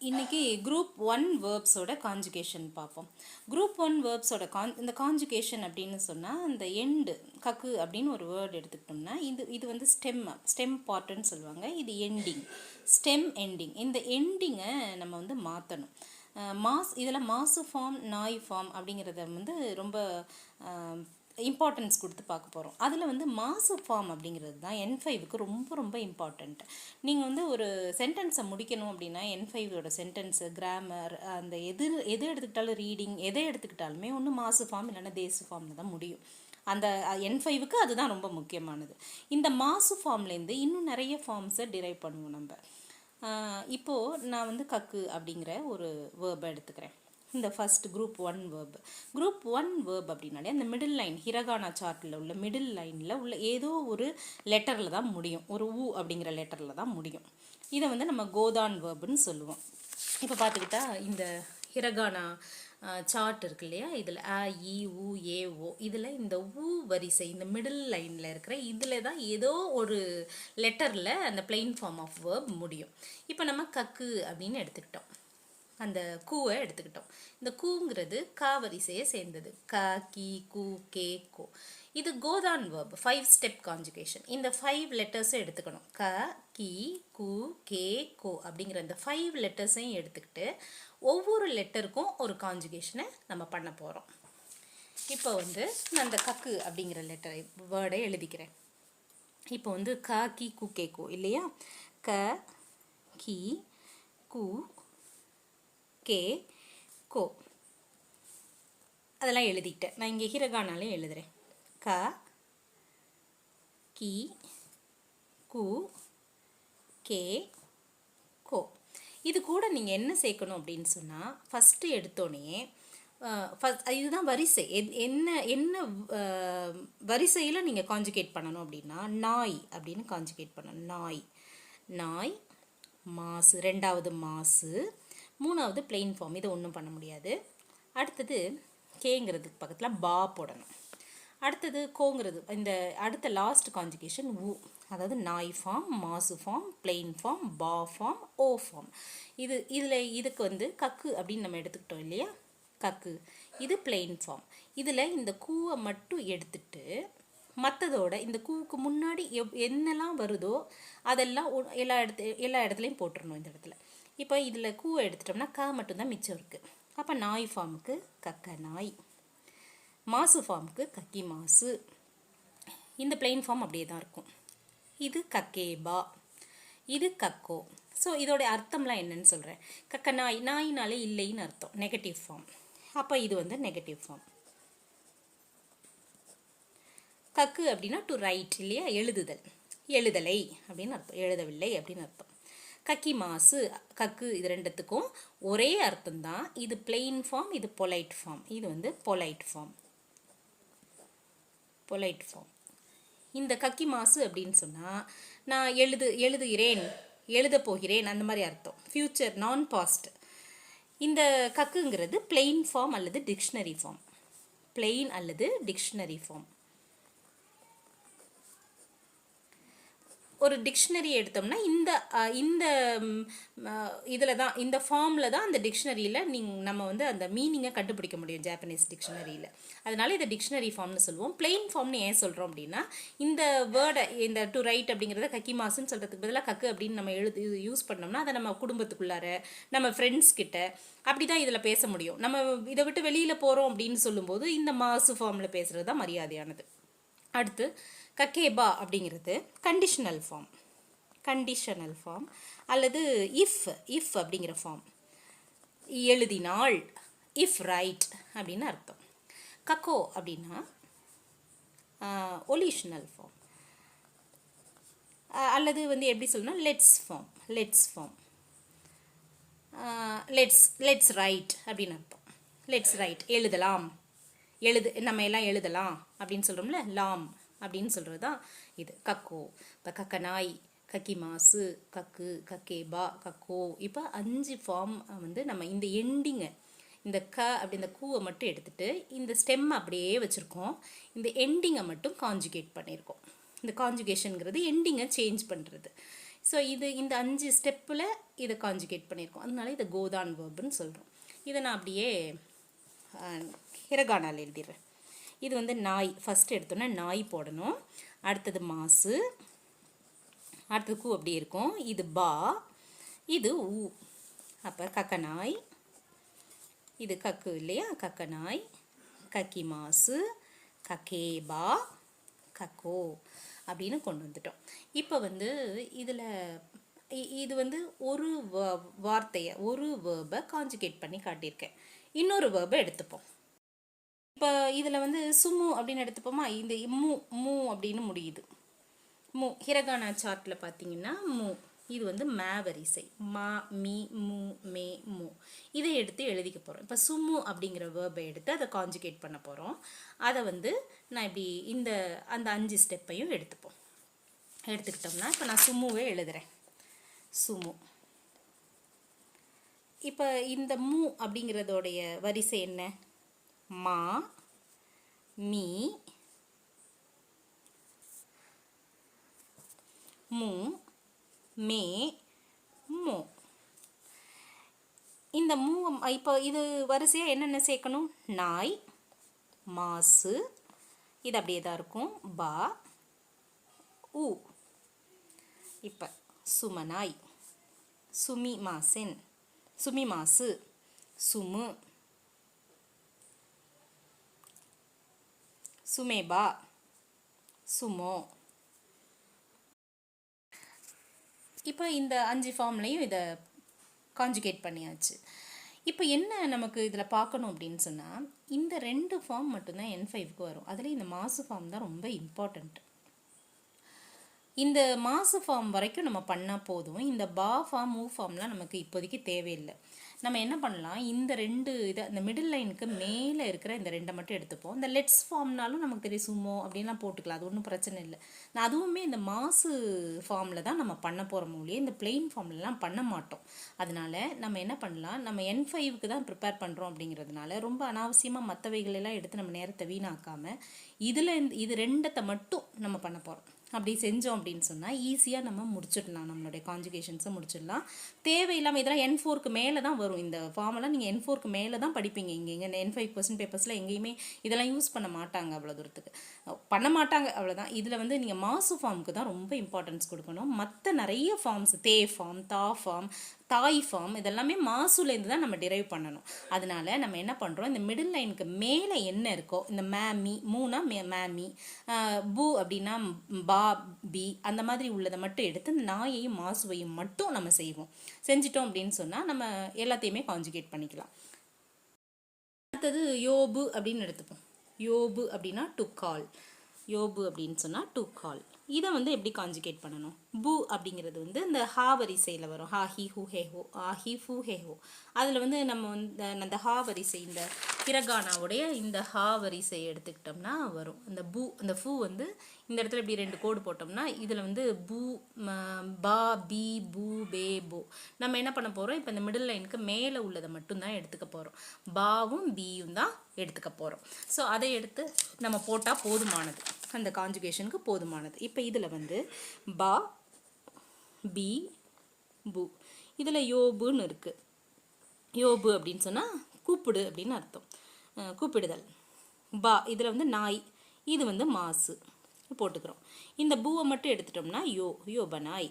இன்றைக்கி group 1 வேர்ப்ஸோட conjugation பார்ப்போம். Group 1 வேர்ப்ஸோட இந்த கான்ஜுகேஷன் அப்படின்னு சொன்னால் அந்த எண்டு கக்கு அப்படின்னு ஒரு வேர்டு எடுத்துக்கிட்டோம்னா இது வந்து ஸ்டெம் பார்ட்டுன்னு சொல்லுவாங்க. இது எண்டிங், ஸ்டெம் எண்டிங். இந்த எண்டிங்கை நம்ம வந்து மாற்றணும். இதில் மாசு ஃபார்ம், நாய் ஃபார்ம் அப்படிங்கிறத வந்து ரொம்ப இம்பார்ட்டன்ஸ் கொடுத்து பார்க்க போகிறோம். அதில் வந்து மாசு ஃபார்ம் அப்படிங்கிறது தான் N5க்கு ரொம்ப ரொம்ப இம்பார்ட்டண்ட். நீங்கள் வந்து ஒரு சென்டென்ஸை முடிக்கணும் அப்படின்னா N5ஓட சென்டென்ஸு, கிராமர், அந்த எது எடுத்துக்கிட்டாலும் ரீடிங் எதை எடுத்துக்கிட்டாலுமே ஒன்று மாசு ஃபார்ம் இல்லைன்னா தேசு ஃபார்மில் தான் முடியும். அந்த N5க்கு அதுதான் ரொம்ப முக்கியமானது. இந்த மாசு ஃபார்ம்லேருந்து இன்னும் நிறைய ஃபார்ம்ஸை டிரைவ் பண்ணுவோம் நம்ம. இப்போது நான் வந்து கக்கு அப்படிங்கிற ஒரு வேர்பை எடுத்துக்கிறேன். இந்த first group 1 verb. Group 1 verb அப்படின்னாலே அந்த மிடில் லைன், ஹிரகானா சார்ட்டில் உள்ள மிடில் லைனில் உள்ள ஏதோ ஒரு லெட்டரில் தான் முடியும். ஒரு ஊ அப்படிங்கிற லெட்டரில் தான் முடியும். இதை வந்து நம்ம கோதான் வேர்புன்னு சொல்லுவோம். இப்போ பார்த்துக்கிட்டா இந்த ஹிரகானா சார்ட் இருக்கு இல்லையா, இதில் அ, இ, உ, ஏ, ஓ, இதில் இந்த ஊ வரிசை இந்த மிடில் லைனில் இருக்கிற இதில் தான் ஏதோ ஒரு லெட்டரில் அந்த பிளெயின் ஃபார்ம் ஆஃப் வேர்ப் முடியும். இப்போ நம்ம கக்கு அப்படின்னு எடுத்துக்கிட்டோம், அந்த கூவை எடுத்துக்கிட்டோம். இந்த கூங்கிறது கா வரிசையை சேர்ந்தது. க, கி, கூ, கே, கோ. இது கோதான் வேர்ப், 5 ஸ்டெப் கான்ஜுகேஷன். இந்த 5 லெட்டர்ஸை எடுத்துக்கணும். க, கி, கூ, கே, கோ அப்படிங்கிற இந்த 5 லெட்டர்ஸையும் எடுத்துக்கிட்டு ஒவ்வொரு லெட்டருக்கும் ஒரு கான்ஜுகேஷனை நம்ம பண்ண போகிறோம். இப்போ வந்து நான் அந்த கக்கு அப்படிங்கிற லெட்டரை வேர்டை எழுதிக்கிறேன். இப்போ வந்து க, கி, கூ, கே, கோ இல்லையா, க, கி, கூ, கே, கோ அதெல்லாம் எழுதிக்கிட்டேன். நான் இங்கே ஹிரகானாலையும் எழுதுகிறேன். க, கி, கூ, கே, கோ. இது கூட நீங்கள் என்ன சேர்க்கணும் அப்படின்னு சொன்னால், ஃபஸ்ட்டு எடுத்தோடனே இதுதான் வரிசை. என்ன வரிசையில் நீங்கள் கான்ஜுகேட் பண்ணணும் அப்படின்னா, நாய் அப்படின்னு கான்ஜுகேட் பண்ணணும். நாய், நாய், மாசு, ரெண்டாவது மாசு, மூணாவது பிளெயின் ஃபார்ம். இது ஒன்றும் பண்ண முடியாது. அடுத்தது கேங்கிறதுக்கு பக்கத்தில் பா போடணும். அடுத்தது கோங்கிறது இந்த அடுத்த லாஸ்ட் கான்ஜுகேஷன் ஊ, அதாவது நாய் ஃபார்ம், மாசு ஃபார்ம், பிளெயின் ஃபார்ம், பா ஃபார்ம், ஓ ஃபார்ம். இதுக்கு வந்து கக்கு அப்படின்னு நம்ம எடுத்துக்கிட்டோம் இல்லையா, கக்கு இது பிளெயின் ஃபார்ம். இதில் இந்த கூவை மட்டும் எடுத்துட்டு மற்றதோட இந்த கூவுக்கு முன்னாடி என்னெல்லாம் வருதோ அதெல்லாம் எல்லா இடத்துலையும் போட்டுடணும் இந்த இடத்துல. இப்போ இதில் கூவை எடுத்துட்டோம்னா க மட்டும்தான் மிச்சம் இருக்குது. அப்போ நாய் ஃபார்முக்கு கக்க நாய், மாசு ஃபார்முக்கு கக்கி மாசு, இந்த பிளெயின் ஃபார்ம் அப்படியே தான் இருக்கும். இது கக்கேபா, இது கக்கோ. ஸோ இதோடைய அர்த்தம்லாம் என்னன்னு சொல்கிறேன். கக்க நாய், நாயினாலே இல்லைன்னு அர்த்தம், நெகட்டிவ் ஃபார்ம். அப்போ இது வந்து நெகட்டிவ் ஃபார்ம். கக்கு அப்படின்னா டு ரைட் இல்லையா, எழுதுதல், எழுதலை அப்படின்னு அர்த்தம், எழுதவில்லை அப்படின்னு அர்த்தம். கக்கி மாசு, கக்கு, இது ரெண்டுத்துக்கும் ஒரே அர்த்தம்தான். இது பிளெயின் ஃபார்ம், இது பொலைட் ஃபார்ம். இது வந்து பொலைட் ஃபார்ம், பொலைட் ஃபார்ம். இந்த கக்கி மாசு அப்படின்னு சொன்னால் நான் எழுதுகிறேன், எழுத போகிறேன் அந்த மாதிரி அர்த்தம், ஃப்யூச்சர், நான் பாஸ்ட். இந்த கக்குங்கிறது பிளெயின் ஃபார்ம் அல்லது டிக்ஷனரி ஃபார்ம், பிளெயின் அல்லது டிக்ஷனரி ஃபார்ம். ஒரு டிக்ஷனரி எடுத்தோம்னா இந்த இதில் தான், இந்த ஃபார்மில் தான் அந்த டிக்ஷனரியில் நம்ம வந்து அந்த மீனிங்கை கண்டுபிடிக்க முடியும் ஜாப்பனீஸ் டிக்ஷனரியில். அதனால இதை டிக்ஷனரி ஃபார்ம்னு சொல்லுவோம். பிளெயின் ஃபார்ம்னு ஏன் சொல்கிறோம் அப்படின்னா, இந்த வேர்டை, இந்த டு ரைட் அப்படிங்கிறத கக்கி மாசுன்னு சொல்கிறதுக்கு பதிலாக கக்கு அப்படின்னு நம்ம யூஸ் பண்ணோம்னா அதை நம்ம குடும்பத்துக்குள்ளார, நம்ம ஃப்ரெண்ட்ஸ் கிட்ட அப்படி தான் இதில் பேச முடியும். நம்ம இதை விட்டு வெளியில் போகிறோம் அப்படின்னு சொல்லும்போது இந்த மாசு ஃபார்மில் பேசுகிறது தான் மரியாதையானது. அடுத்து கக்கேபா அப்படிங்கிறது கண்டிஷனல் ஃபார்ம், கண்டிஷனல் ஃபார்ம் அல்லது இஃப் அப்படிங்கிற ஃபார்ம். எழுதினாள், இஃப் ரைட் அப்படின்னு அர்த்தம். கக்கோ அப்படின்னா ஒலிஷனல் ஃபார்ம் அல்லது வந்து எப்படி சொல்லணும், let's form, let's form. Let's write அப்படின்னு அர்த்தம். லெட்ஸ் ரைட், எழுதலாம், நம்ம எல்லாம் எழுதலாம் அப்படின்னு சொல்கிறோம்ல, லாம் அப்படின்னு சொல்கிறது தான் இது கக்கோ. இப்போ கக்க நாய், கக்கி மாசு, கக்கு, கக்கேபா, கக்கோ. இப்போ 5 ஃபார்ம் வந்து நம்ம இந்த எண்டிங்கை, இந்த க அப்படி இந்த கூவை மட்டும் எடுத்துகிட்டு இந்த ஸ்டெம் அப்படியே வச்சுருக்கோம், இந்த எண்டிங்கை மட்டும் கான்ஜுகேட் பண்ணியிருக்கோம். இந்த கான்ஜுகேஷனுங்கிறது எண்டிங்கை சேஞ்ச் பண்ணுறது. ஸோ இந்த 5 ஸ்டெப்பில் இதை காஞ்சுகேட் பண்ணியிருக்கோம். அதனால இதை கோதான் வேர்புன்னு சொல்கிறோம். இதை நான் அப்படியே ஹிரகானாவில் எழுதிடுறேன். இது வந்து நாய். ஃபஸ்ட்டு எடுத்தோன்னா நாய் போடணும். அடுத்தது மாசு, அடுத்தது கூ அப்படி இருக்கும். இது பா, இது ஊ. அப்போ கக்கநாய், இது கக்கு இல்லையா, கக்கநாய், கக்கி மாசு, கக்கேபா, கக்கோ அப்படின்னு கொண்டு வந்துட்டோம். இப்போ வந்து இதில் இது வந்து ஒரு வார்த்தையை, ஒரு வேர்பை காஞ்சுகேட் பண்ணி காட்டியிருக்கேன். இன்னொரு வேர்பை எடுத்துப்போம். இப்போ இதில் வந்து சுமு அப்படின்னு எடுத்துப்போமா. இந்த மூ அப்படின்னு முடியுது. மூ ஹிரகானா சார்ட்டில் பார்த்தீங்கன்னா மூ, இது வந்து மே வரிசை. மா, மீ, மூ, மே, மூ. இதை எடுத்து எழுதிக்க போகிறோம். இப்போ சுமு அப்படிங்கிற வேர்பை எடுத்து அதை காஞ்சுகேட் பண்ண போகிறோம். அதை வந்து நான் இப்படி அந்த 5 ஸ்டெப்பையும் எடுத்துக்கிட்டோம்னா இப்போ நான் சுமுவே எழுதுகிறேன். சுமு. இப்போ இந்த மூ அப்படிங்கிறதோடைய வரிசை என்ன? மா, மீ, மூ, மே, மூ. இந்த மூ இப்போ இது வரிசையாக என்னென்ன சேர்க்கணும்? நாய், மாசு, இது அப்படியே தான் இருக்கும். பா, ஊ. இப்போ சுமநாய், சுமி மாசின், சுமி மாசு, சுமு, சுமேபா, சுமோ. இப்போ இந்த 5 ஃபார்ம்லையும் இதை காஞ்சுகேட் பண்ணியாச்சு. இப்போ என்ன நமக்கு இதில் பார்க்கணும் அப்படின்னு சொன்னால், இந்த 2 ஃபார்ம் மட்டும்தான் N5க்கு வரும். அதில் இந்த மாசு ஃபார்ம் தான் ரொம்ப இம்பார்ட்டண்ட். இந்த மாசு ஃபார்ம் வரைக்கும் நம்ம பண்ணால் போதும். இந்த பா ஃபார்ம், மூ ஃபார்ம்லாம் நமக்கு இப்போதைக்கு தேவையில்லை. நம்ம என்ன பண்ணலாம், இந்த 2 இதை இந்த மிடில் லைனுக்கு மேலே இருக்கிற இந்த 2 மட்டும் எடுத்துப்போம். இந்த லெட்ஸ் ஃபார்ம்னாலும் நமக்கு தெரியும், சுமோ அப்படின்லாம் போட்டுக்கலாம், அது ஒன்றும் பிரச்சனை இல்லை. அதுவுமே இந்த மாசு ஃபார்மில் தான் நம்ம பண்ண போகிற மூலியம், இந்த பிளெயின் ஃபார்ம்லலாம் பண்ண மாட்டோம். அதனால நம்ம என்ன பண்ணலாம், நம்ம N5க்கு தான் ப்ரிப்பேர் பண்ணுறோம் அப்படிங்கிறதுனால ரொம்ப அனாவசியமாக மற்றவைகளெல்லாம் எடுத்து நம்ம நேரத்தை வீணாக்காமல் இது 2 மட்டும் நம்ம பண்ண போகிறோம். அப்படி செஞ்சோம் அப்படின்னு சொன்னால் ஈஸியாக நம்ம முடிச்சிடலாம், நம்மளுடைய காஞ்சுகேஷன்ஸை முடிச்சிடலாம். தேவையில்லாமல் இதெல்லாம் N4க்கு மேலே தான் வரும். இந்த ஃபார்மெல்லாம் நீங்கள் N4க்கு மேலே தான் படிப்பீங்க. இங்கே N5 கொஸ்டின் பேப்பர்ஸில் எங்கேயுமே இதெல்லாம் யூஸ் பண்ண மாட்டாங்க, அவ்வளோ தூரத்துக்கு பண்ண மாட்டாங்க, அவ்வளோதான். இதில் வந்து நீங்கள் மாசு ஃபார்முக்கு தான் ரொம்ப இம்பார்ட்டன்ஸ் கொடுக்கணும். மற்ற நிறைய ஃபார்ம்ஸ், தே ஃபார்ம், தா ஃபார்ம், தாய் ஃபார்ம், இதெல்லாமே மாசுலேருந்து தான் நம்ம டிரைவ் பண்ணணும். அதனால நம்ம என்ன பண்ணுறோம், இந்த மிடில் லைனுக்கு மேலே என்ன இருக்கோ, இந்த மேமி, மூணா மேமி, பூ அப்படின்னா பா, பி, அந்த மாதிரி உள்ளதை மட்டும் எடுத்து இந்த நாயையும் மாசுவையும் மட்டும் நம்ம செஞ்சிட்டோம் அப்படின்னு சொன்னால் நம்ம எல்லாத்தையுமே காஞ்சுகேட் பண்ணிக்கலாம். அடுத்தது யோபு அப்படின்னு எடுத்துப்போம். யோபு அப்படின்னா டு கால். யோபு அப்படின்னு சொன்னால் டு கால். இதை வந்து எப்படி காஞ்சுகேட் பண்ணணும்? பூ அப்படிங்கிறது வந்து இந்த ஹா வரிசையில் வரும். ஹா, ஹி, ஹூ, ஹே, ஹோ, ஆ, ஹி, ஃபூ, ஹே, ஹோ. அதில் வந்து நம்ம வந்து அந்த ஹா வரிசை, இந்த ஹிரகானாவுடைய இந்த ஹா வரிசையை எடுத்துக்கிட்டோம்னா வரும். அந்த பூ, அந்த ஃபூ வந்து இந்த இடத்துல இப்படி 2 கோடு போட்டோம்னா இதில் வந்து பூ, பா, பி, பூ, பே, போ. நம்ம என்ன பண்ண போகிறோம், இப்போ இந்த மிடில் லைனுக்கு மேலே உள்ளதை மட்டும்தான் எடுத்துக்க போகிறோம். பாவும் பியும் தான் எடுத்துக்க போகிறோம். ஸோ அதை எடுத்து நம்ம போட்டால் போதுமானது, அந்த காஞ்சுகேஷனுக்கு போதுமானது. இப்போ இதில் வந்து பா, பி, பூ, இதில் யோபுன்னு இருக்குது. யோபு அப்படின்னு சொன்னால் கூப்பிடு அப்படின்னு அர்த்தம், கூப்பிடுதல். பா, இதில் வந்து நாய், இது வந்து மாசு போட்டுக்கிறோம். இந்த பூவை மட்டும் எடுத்துட்டோம்னா யோபநாய்,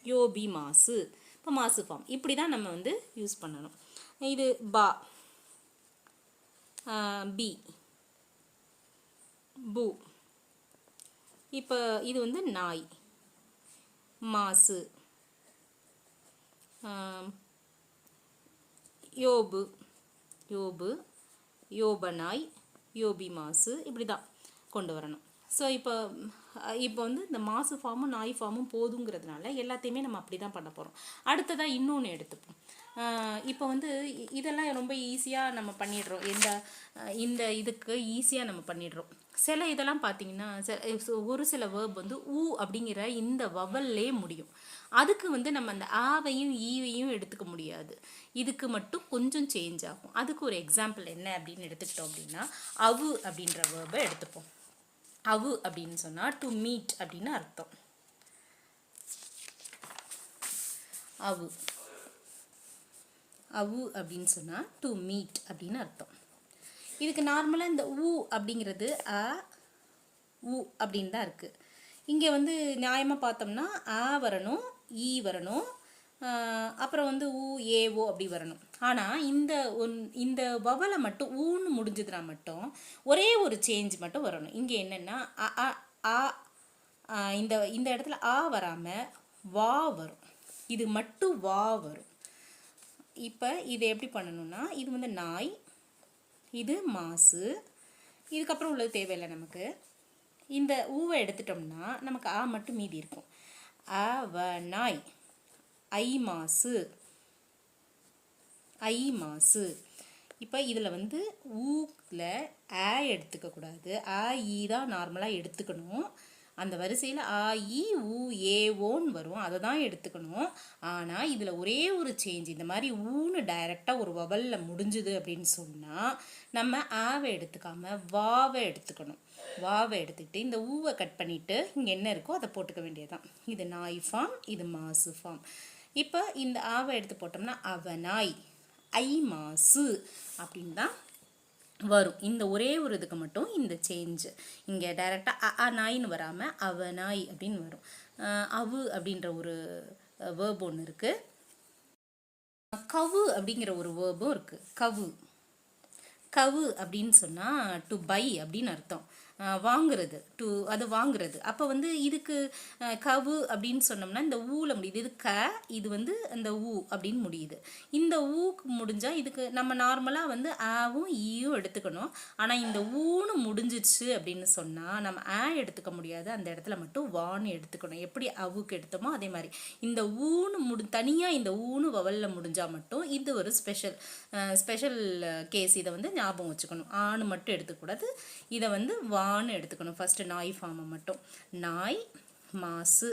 யோபி மாசு. இப்போ மாசு ஃபார்ம் இப்படி தான் நம்ம வந்து யூஸ் பண்ணணும். இது பா, பி, பூ. இப்போ இது வந்து நாய், மாசு, யோபு, யோபநாய், யோபி மாசு, இப்படி தான் கொண்டு வரணும். ஸோ இப்போ வந்து இந்த மாசு ஃபார்மும் நாய் ஃபார்மும் போதுங்கிறதுனால எல்லாத்தையுமே நம்ம அப்படி தான் பண்ண போகிறோம். அடுத்ததாக இன்னொன்று எடுத்துப்போம். இப்போ வந்து இதெல்லாம் ரொம்ப ஈஸியாக நம்ம பண்ணிடுறோம். இந்த இதுக்கு ஈஸியாக நம்ம பண்ணிடுறோம். சில இதெல்லாம் பார்த்தீங்கன்னா ஒரு சில வேர்ப் வந்து ஊ அப்படிங்கிற இந்த வவல்லே முடியும். அதுக்கு வந்து நம்ம அந்த ஆவையும் ஈவையும் எடுத்துக்க முடியாது. இதுக்கு மட்டும் கொஞ்சம் சேஞ்ச் ஆகும். அதுக்கு ஒரு எக்ஸாம்பிள் என்ன அப்படின்னு எடுத்துக்கிட்டோம் அப்படின்னா, அவு அப்படின்ற வேர்பை எடுத்துப்போம். அவு அப்படின்னு சொன்னால் டு மீட் அப்படின்னு அர்த்தம். அவு. அவு அப்படின்னு சொன்னால் டு மீட் அப்படின்னு அர்த்தம். இதுக்கு நார்மலாக இந்த ஊ அப்படிங்கிறது ஊ அப்படின்னு தான் இருக்குது. இங்கே வந்து நியாயமாக பார்த்தோம்னா வரணும், ஈ வரணும், அப்புறம் வந்து ஊ ஏஓ அப்படி வரணும். ஆனால் இந்த வவலை மட்டும் ஊன்னு முடிஞ்சதுனா மட்டும் ஒரே ஒரு சேஞ்ச் மட்டும் வரணும். இங்கே என்னென்னா இந்த இடத்துல வராமல் வா வரும். இது மட்டும் வா வரும். இப்போ இதை எப்படி பண்ணணும்னா, இது வந்து நாய், இது மாசு, இதுக்கப்புறம் உள்ளது தேவையில்லை நமக்கு. இந்த ஊவை எடுத்துட்டோம்னா நமக்கு மட்டும் மீதி இருக்கும். நாய், ஐ மாசு, ஐ மாசு. இப்போ இதில் வந்து ஊவில் எடுத்துக்கக்கூடாது, ஈ தான் நார்மலாக எடுத்துக்கணும். அந்த வரிசையில் ஈ ஊ ஏ ஓன்னு வரும், அதை தான் எடுத்துக்கணும். ஆனால் இதில் ஒரே ஒரு சேஞ்ச், இந்த மாதிரி ஊன்னு டைரெக்டாக ஒரு வவலில் முடிஞ்சுது அப்படின்னு சொன்னால் நம்ம ஆவை எடுத்துக்காமல் வாவை எடுத்துக்கணும். வாவை எடுத்துக்கிட்டு இந்த ஊவை கட் பண்ணிவிட்டு இங்கே என்ன இருக்கோ அதை போட்டுக்க வேண்டியதுதான். இது நாய் ஃபார்ம், இது மாசு ஃபார்ம். இப்போ இந்த ஆவை எடுத்து போட்டோம்னா அவனாய், ஐ மாசு அப்படின்னு தான் வரும். இந்த ஒரே ஒரு இதுக்கு மட்டும் இந்த சேஞ்சு. இங்கே டைரெக்டாக நாயின்னு வராமல் அவனாய் அப்படின்னு வரும். அவு அப்படின்ற ஒரு வேர்ப் ஒன்று இருக்குது. கவு அப்படிங்கிற ஒரு வேர்பும் இருக்குது. கவு அப்படின்னு சொன்னால் டு பை அப்படின்னு அர்த்தம். வாங்குறது, அது வாங்குறது. அப்போ வந்து இதுக்கு கவு அப்படின்னு சொன்னோம்னா இந்த ஊவில் முடியுது. இது இது வந்து இந்த ஊ அப்படின்னு முடியுது. இந்த ஊக்கு முடிஞ்சால் இதுக்கு நம்ம நார்மலாக வந்து ஆவும் ஈயும் எடுத்துக்கணும். ஆனால் இந்த ஊன்னு முடிஞ்சிச்சு அப்படின்னு சொன்னால் நம்ம எடுத்துக்க முடியாது. அந்த இடத்துல மட்டும் வான்னு எடுத்துக்கணும். எப்படி அவுக்கு எடுத்தோமோ அதே மாதிரி இந்த ஊன்னு தனியாக இந்த ஊன்னு வவலில் முடிஞ்சால் மட்டும் இது ஒரு ஸ்பெஷல் கேஸ். இதை வந்து ஞாபகம் வச்சுக்கணும். ஆணு மட்டும் எடுத்துக்கூடாது, இதை வந்து வான்னு எடுத்துக்கணும். ஃபஸ்ட்டு நாய் ஃபார்மை மட்டும். நாய் மாசு.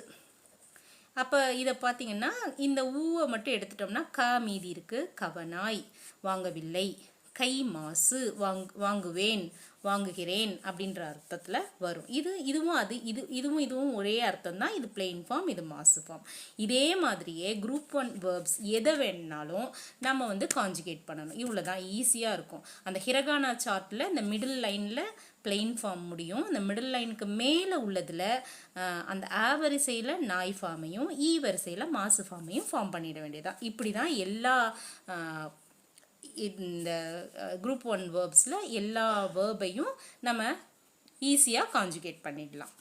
அப்போ இதை பார்த்தீங்கன்னா இந்த ஊவை மட்டும் எடுத்துட்டோம்னா மீதி இருக்குது. கவனாய் வாங்கவில்லை, கை மாசு வாங்குவேன், வாங்குகிறேன் அப்படின்ற அர்த்தத்தில் வரும். இதுவும் ஒரே அர்த்தம் தான். இது பிளெயின் ஃபார்ம், இது மாசு ஃபார்ம். இதே மாதிரியே குரூப் 1 வேர்ப்ஸ் எதை வேணுனாலும் நம்ம வந்து கான்ஜுகேட் பண்ணணும். இவ்வளோ தான், ஈஸியாக இருக்கும். அந்த ஹிரகானா சார்ட்டில் இந்த மிடில் லைனில் பிளெயின் ஃபார்ம் முடியும். அந்த மிடில் லைனுக்கு மேலே உள்ளதில் அந்த வரிசையில் நாய் ஃபார்மையும் வரிசையில் மாசு ஃபார்மையும் ஃபார்ம் பண்ணிட வேண்டியதான். இப்படி தான் எல்லா இந்த குரூப் 1 வேர்ப்ஸில் எல்லா வேர்பையும் நம்ம ஈஸியாக கான்ஜுகேட் பண்ணிடலாம்.